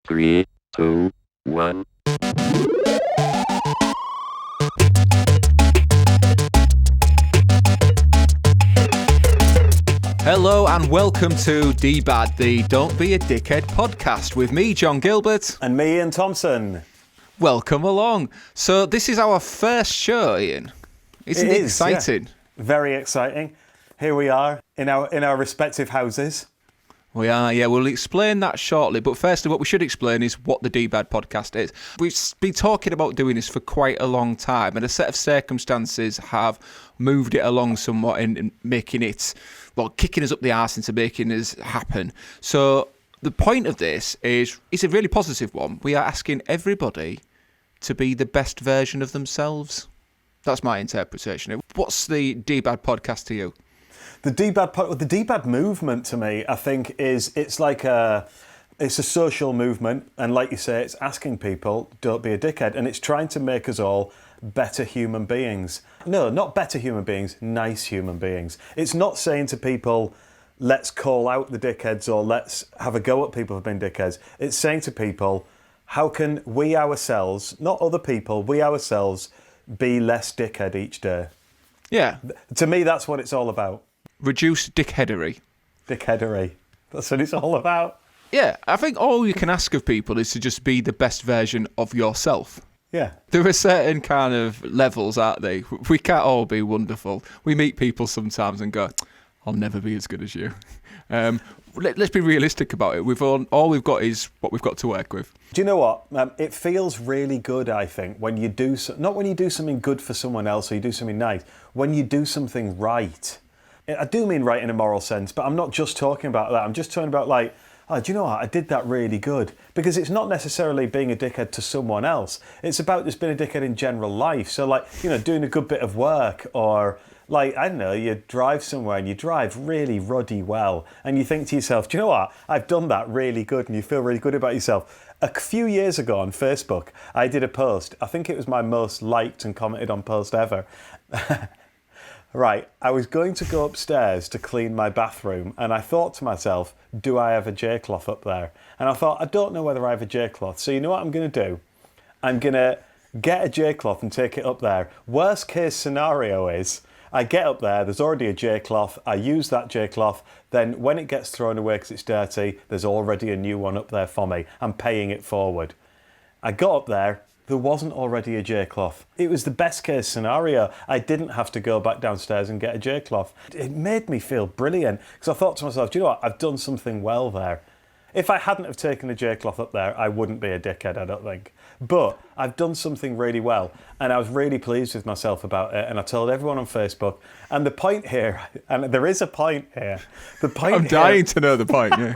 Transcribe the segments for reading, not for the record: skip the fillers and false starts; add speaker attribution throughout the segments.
Speaker 1: 3, 2, 1.
Speaker 2: Hello and welcome to DBAD, the Don't Be a Dickhead podcast with me, John Gilbert.
Speaker 3: And me, Ian Thompson.
Speaker 2: Welcome along. So this is our first show, Ian. Isn't it exciting?
Speaker 3: Yeah. Very exciting. Here we are in our respective houses.
Speaker 2: We are, yeah. We'll explain that shortly. But firstly, what we should explain is what the DBAD podcast is. We've been talking about doing this for quite a long time, and a set of circumstances have moved it along somewhat in making it, well, kicking us up the arse into making us happen. So the point of this is, it's a really positive one. We are asking everybody to be the best version of themselves. That's my interpretation. What's the DBAD podcast to you?
Speaker 3: The DBAD movement to me, I think, it's a social movement, and like you say, it's asking people, don't be a dickhead, and it's trying to make us all better human beings. No, not better human beings, nice human beings. It's not saying to people, let's call out the dickheads or let's have a go at people who've been dickheads. It's saying to people, how can we ourselves, not other people, we ourselves, be less dickhead each day?
Speaker 2: Yeah.
Speaker 3: To me, that's what it's all about.
Speaker 2: Reduce dickheadery.
Speaker 3: Dickheadery. That's what it's all about.
Speaker 2: Yeah, I think all you can ask of people is to just be the best version of yourself.
Speaker 3: Yeah.
Speaker 2: There are certain kind of levels, aren't they? We can't all be wonderful. We meet people sometimes and go, I'll never be as good as you. Let's be realistic about it. All we've got is what we've got to work with.
Speaker 3: Do you know what? It feels really good, I think, when you do... not when you do something good for someone else or you do something nice. When you do something right. I do mean right in a moral sense, but I'm not just talking about that. I'm just talking about like, oh, do you know what? I did that really good. Because it's not necessarily being a dickhead to someone else. It's about just being a dickhead in general life. So like, doing a good bit of work, or like, I don't know, you drive somewhere and you drive really ruddy well and you think to yourself, do you know what? I've done that really good, and you feel really good about yourself. A few years ago on Facebook, I did a post. I think it was my most liked and commented on post ever. Right, I was going to go upstairs to clean my bathroom, and I thought to myself, do I have a J-cloth up there? And I thought, I don't know whether I have a J-cloth, so you know what I'm going to do? I'm going to get a J-cloth and take it up there. Worst case scenario is, I get up there, there's already a J-cloth, I use that J-cloth, then when it gets thrown away because it's dirty, there's already a new one up there for me. I'm paying it forward. I got up there. There wasn't already a J-cloth. It was the best case scenario. I didn't have to go back downstairs and get a J-cloth. It made me feel brilliant, because I thought to myself, do you know what? I've done something well there. If I hadn't have taken the J-cloth up there, I wouldn't be a dickhead, I don't think. But I've done something really well, and I was really pleased with myself about it, and I told everyone on Facebook. And the point here, and there is a point here.
Speaker 2: I'm dying to know the point, yeah.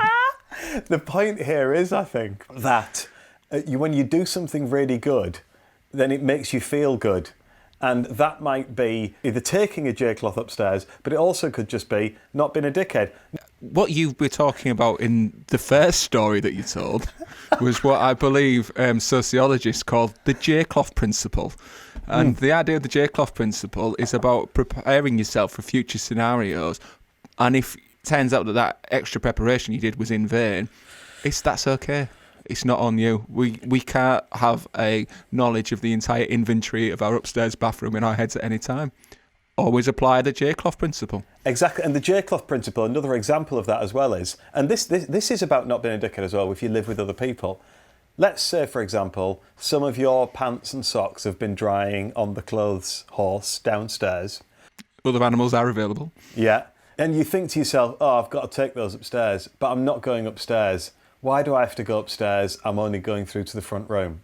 Speaker 3: The point here is, I think, that when you do something really good, then it makes you feel good. And that might be either taking a J-cloth upstairs, but it also could just be not being a dickhead.
Speaker 2: What you were talking about in the first story that you told was what I believe sociologists call the J-cloth principle. And the idea of the J-cloth principle is about preparing yourself for future scenarios. And if it turns out that extra preparation you did was in vain, that's okay. It's not on you. We can't have a knowledge of the entire inventory of our upstairs bathroom in our heads at any time. Always apply the J-cloth principle.
Speaker 3: Exactly, and the J-cloth principle, another example of that as well is, and this is about not being a dickhead as well if you live with other people. Let's say, for example, some of your pants and socks have been drying on the clothes horse downstairs.
Speaker 2: Other animals are available.
Speaker 3: Yeah, and you think to yourself, oh, I've got to take those upstairs, but I'm not going upstairs. Why do I have to go upstairs? I'm only going through to the front room.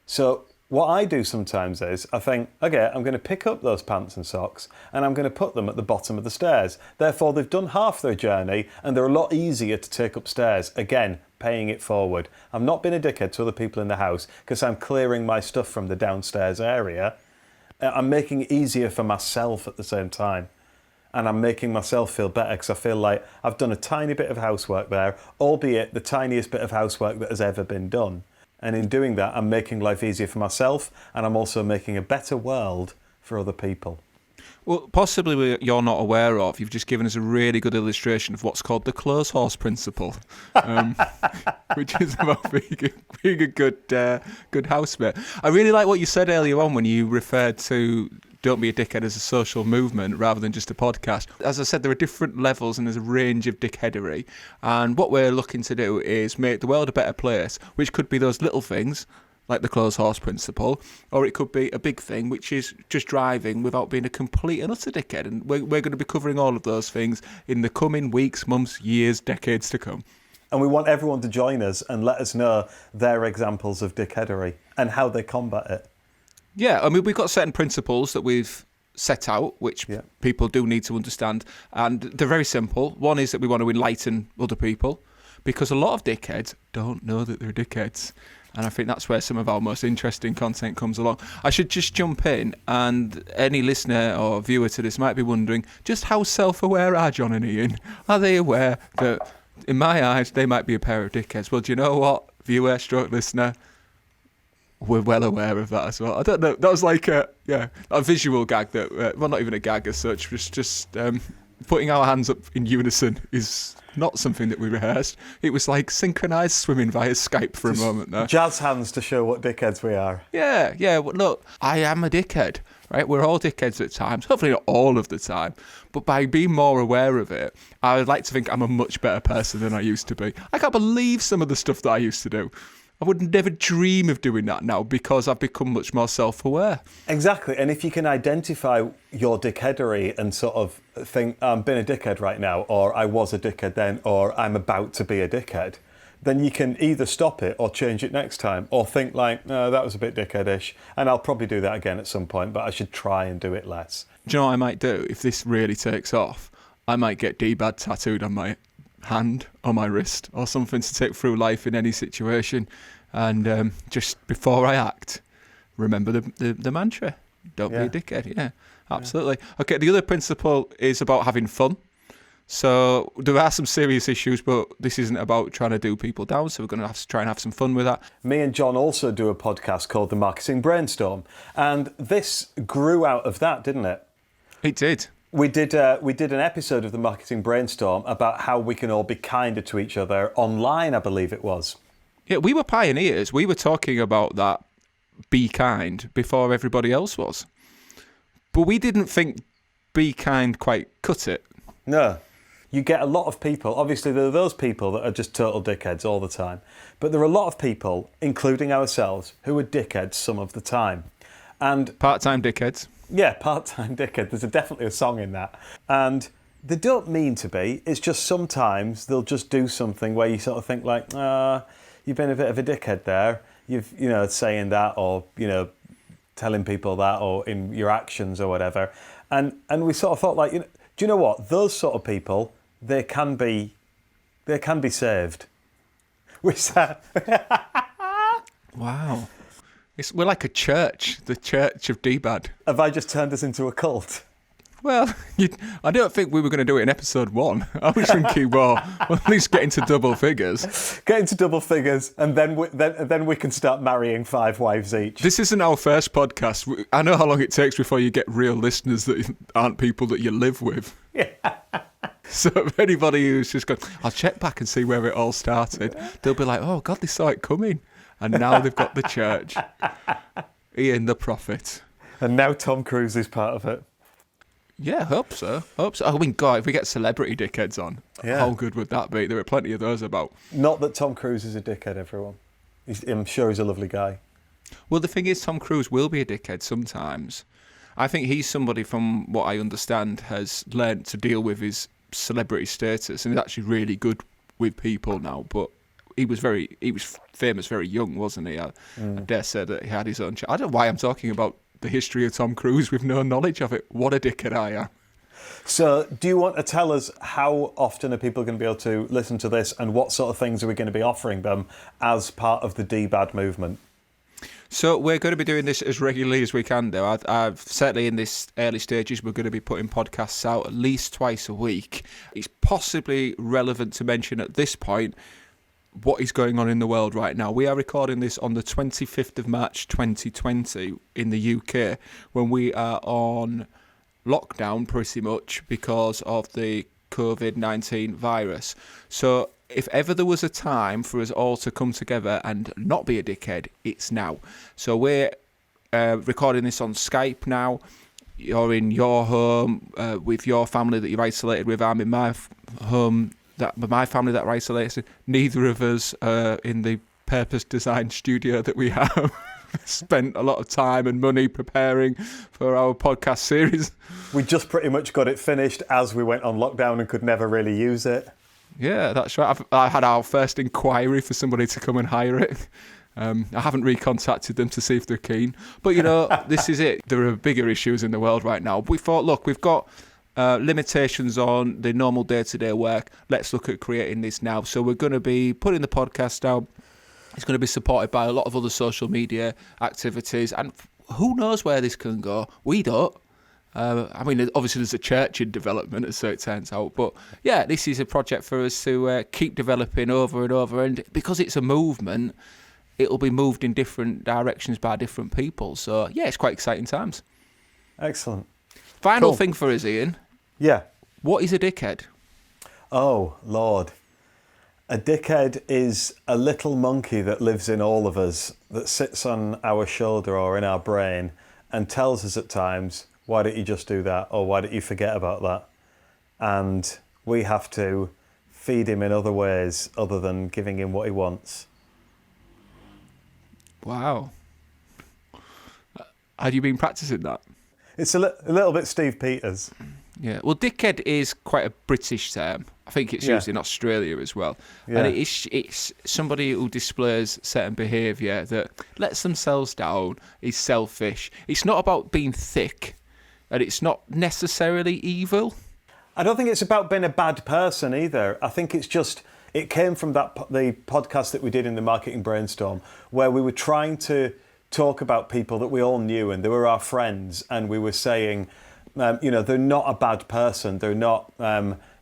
Speaker 3: So what I do sometimes is I think, okay, I'm going to pick up those pants and socks and I'm going to put them at the bottom of the stairs. Therefore, they've done half their journey and they're a lot easier to take upstairs. Again, paying it forward. I'm not being a dickhead to other people in the house because I'm clearing my stuff from the downstairs area. I'm making it easier for myself at the same time. And I'm making myself feel better because I feel like I've done a tiny bit of housework there, albeit the tiniest bit of housework that has ever been done. And in doing that, I'm making life easier for myself, and I'm also making a better world for other people.
Speaker 2: Well, possibly you're not aware of. You've just given us a really good illustration of what's called the clothes horse principle, which is about being a good housemate. I really like what you said earlier on when you referred to Don't Be a Dickhead as a social movement rather than just a podcast. As I said, there are different levels and there's a range of dickheadery. And what we're looking to do is make the world a better place, which could be those little things, like the clothes horse principle, or it could be a big thing, which is just driving without being a complete and utter dickhead. And we're going to be covering all of those things in the coming weeks, months, years, decades to come.
Speaker 3: And we want everyone to join us and let us know their examples of dickheadery and how they combat it.
Speaker 2: Yeah, I mean, we've got certain principles that we've set out, which people do need to understand, and they're very simple. One is that we want to enlighten other people, because a lot of dickheads don't know that they're dickheads. And I think that's where some of our most interesting content comes along. I should just jump in, and any listener or viewer to this might be wondering, just how self-aware are John and Ian? Are they aware that, in my eyes, they might be a pair of dickheads? Well, do you know what, viewer stroke listener? We're well aware of that as well. I don't know. That was like a visual gag that, well, not even a gag as such. Just putting our hands up in unison is not something that we rehearsed. It was like synchronised swimming via Skype for a moment there.
Speaker 3: Jazz hands to show what dickheads we are.
Speaker 2: Yeah. Well, look, I am a dickhead, right? We're all dickheads at times. Hopefully not all of the time. But by being more aware of it, I would like to think I'm a much better person than I used to be. I can't believe some of the stuff that I used to do. I would never dream of doing that now because I've become much more self-aware.
Speaker 3: Exactly. And if you can identify your dickheadery and sort of think, I'm being a dickhead right now, or I was a dickhead then, or I'm about to be a dickhead, then you can either stop it or change it next time, or think like, no, that was a bit dickheadish, and I'll probably do that again at some point, but I should try and do it less.
Speaker 2: Do you know what I might do if this really takes off? I might get DBAD tattooed on my hand or my wrist or something to take through life in any situation, and just before I act, remember the mantra, don't be a dickhead. Yeah, absolutely. Okay, the other principle is about having fun. So there are some serious issues, but this isn't about trying to do people down, so we're going to have to try and have some fun with that.
Speaker 3: Me and John also do a podcast called The Marketing Brainstorm, and this grew out of that, didn't it?
Speaker 2: It did.
Speaker 3: We did an episode of The Marketing Brainstorm about how we can all be kinder to each other online, I believe it was.
Speaker 2: Yeah, we were pioneers. We were talking about that be kind before everybody else was. But we didn't think be kind quite cut it.
Speaker 3: No. You get a lot of people, obviously there are those people that are just total dickheads all the time, but there are a lot of people, including ourselves, who are dickheads some of the time. And
Speaker 2: part-time dickheads.
Speaker 3: Yeah, part-time dickhead. There's definitely a song in that. And they don't mean to be. It's just sometimes they'll just do something where you sort of think like, you've been a bit of a dickhead there. You've, saying that or, telling people that or in your actions or whatever. And we sort of thought like, do you know what? Those sort of people, they can be saved.
Speaker 2: Wow. We're like a church, the Church of DBAD.
Speaker 3: Have I just turned us into a cult?
Speaker 2: Well, I don't think we were going to do it in episode 1. I was thinking, well, at least get into double figures.
Speaker 3: Get into double figures, and then we can start marrying 5 wives each.
Speaker 2: This isn't our first podcast. I know how long it takes before you get real listeners that aren't people that you live with.
Speaker 3: Yeah.
Speaker 2: So if anybody who's just gone, I'll check back and see where it all started, they'll be like, oh, God, they saw it coming. And now they've got the church. Iain the prophet.
Speaker 3: And now Tom Cruise is part of it.
Speaker 2: Yeah, hope so. I mean, God, if we get celebrity dickheads on, how good would that be? There are plenty of those about.
Speaker 3: Not that Tom Cruise is a dickhead, everyone. I'm sure he's a lovely guy.
Speaker 2: Well, the thing is, Tom Cruise will be a dickhead sometimes. I think he's somebody, from what I understand, has learned to deal with his celebrity status and is actually really good with people now. But he was famous very young, wasn't he? I dare say that he had his own. I don't know why I'm talking about the history of Tom Cruise with no knowledge of it. What a dickhead I am.
Speaker 3: So do you want to tell us how often are people going to be able to listen to this, and what sort of things are we going to be offering them as part of the DBAD movement?
Speaker 2: So we're going to be doing this as regularly as we can do. I've certainly in this early stages, we're going to be putting podcasts out at least twice a week. It's possibly relevant to mention at this point what is going on in the world right now. We are recording this on the 25th of March 2020 in the UK, when we are on lockdown pretty much because of the COVID-19 virus. So if ever there was a time for us all to come together and not be a dickhead, it's now. So we're recording this on Skype now. You're in your home with your family that you're isolated with. I'm in my home, my family that are isolated. Neither of us are in the purpose-designed studio that we have spent a lot of time and money preparing for our podcast series.
Speaker 3: We just pretty much got it finished as we went on lockdown and could never really use it.
Speaker 2: Yeah, that's right. I had our first inquiry for somebody to come and hire it. I haven't recontacted them to see if they're keen. But, this is it. There are bigger issues in the world right now. We thought, look, we've got limitations on the normal day-to-day work. Let's look at creating this now. So we're going to be putting the podcast out. It's going to be supported by a lot of other social media activities. And who knows where this can go? We don't. Obviously there's a church in development, so it turns out. But, yeah, this is a project for us to keep developing over and over. And because it's a movement, it'll be moved in different directions by different people. So, yeah, it's quite exciting times.
Speaker 3: Excellent.
Speaker 2: Final
Speaker 3: Cool.
Speaker 2: thing for us, Ian.
Speaker 3: Yeah.
Speaker 2: What is a dickhead?
Speaker 3: Oh, Lord. A dickhead is a little monkey that lives in all of us, that sits on our shoulder or in our brain and tells us at times, why don't you just do that? Or why don't you forget about that? And we have to feed him in other ways other than giving him what he wants.
Speaker 2: Wow. Have you been practicing that?
Speaker 3: It's a little bit Steve Peters.
Speaker 2: Yeah. Well, dickhead is quite a British term. I think it's used in Australia as well.
Speaker 3: Yeah.
Speaker 2: And it's somebody who displays certain behaviour that lets themselves down, is selfish. It's not about being thick, and it's not necessarily evil.
Speaker 3: I don't think it's about being a bad person either. I think it's just, it came from the podcast that we did in the Marketing Brainstorm, where we were trying to talk about people that we all knew and they were our friends, and we were saying, they're not a bad person. They're not,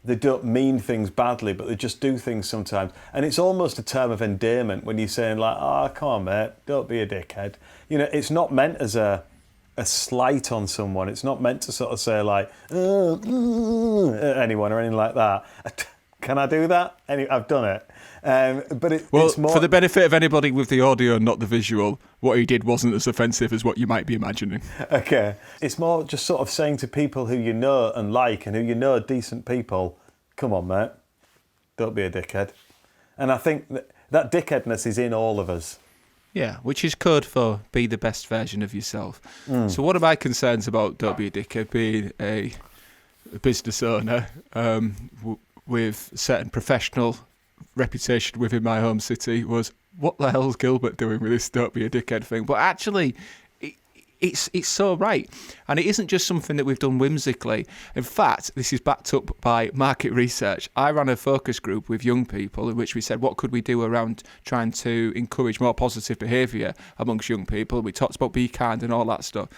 Speaker 3: they don't mean things badly, but they just do things sometimes. And it's almost a term of endearment when you're saying like, oh, come on, mate, don't be a dickhead. It's not meant as a slight on someone. It's not meant to sort of say like, anyone or anything like that. Can I do that? I've done it. But it's more...
Speaker 2: for the benefit of anybody with the audio and not the visual, what he did wasn't as offensive as what you might be imagining.
Speaker 3: Okay. It's more just sort of saying to people who you know and like and who you know are decent people, come on, mate, don't be a dickhead. And I think that dickheadness is in all of us.
Speaker 2: Yeah, which is code for be the best version of yourself. So one of my concerns about don't be a dickhead, being a business owner with certain professional reputation within my home city, was what the hell's Gilbert doing with this don't be a dickhead thing? But actually, it's so right. And it isn't just something that we've done whimsically. In fact, this is backed up by market research. I ran a focus group with young people in which we said, what could we do around trying to encourage more positive behaviour amongst young people? We talked about be kind and all that stuff.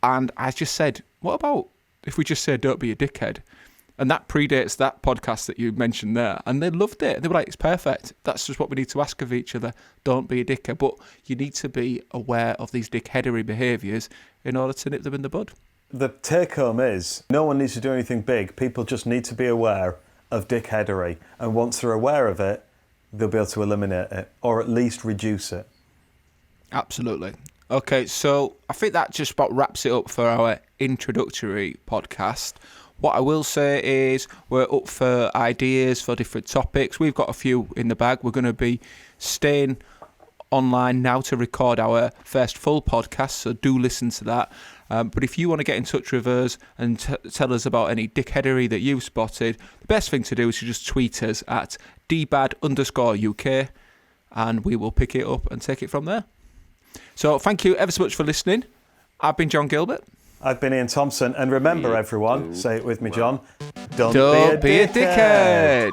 Speaker 2: And I just said, what about if we just say don't be a dickhead? And that predates that podcast that you mentioned there. And they loved it. They were like, it's perfect. That's just what we need to ask of each other. Don't be a dickhead. But you need to be aware of these dickheadery behaviours in order to nip them in the bud.
Speaker 3: The take home is, no one needs to do anything big. People just need to be aware of dickheadery. And once they're aware of it, they'll be able to eliminate it or at least reduce it.
Speaker 2: Absolutely. Okay, so I think that just about wraps it up for our introductory podcast. What I will say is we're up for ideas for different topics. We've got a few in the bag. We're going to be staying online now to record our first full podcast, so do listen to that. But if you want to get in touch with us and tell us about any dickheadery that you've spotted, the best thing to do is to just tweet us at DBAD_UK, and we will pick it up and take it from there. So thank you ever so much for listening. I've been John Gilbert.
Speaker 3: I've been Iain Thompson, and remember everyone, say it with me, John, don't
Speaker 2: Don't be a dickhead.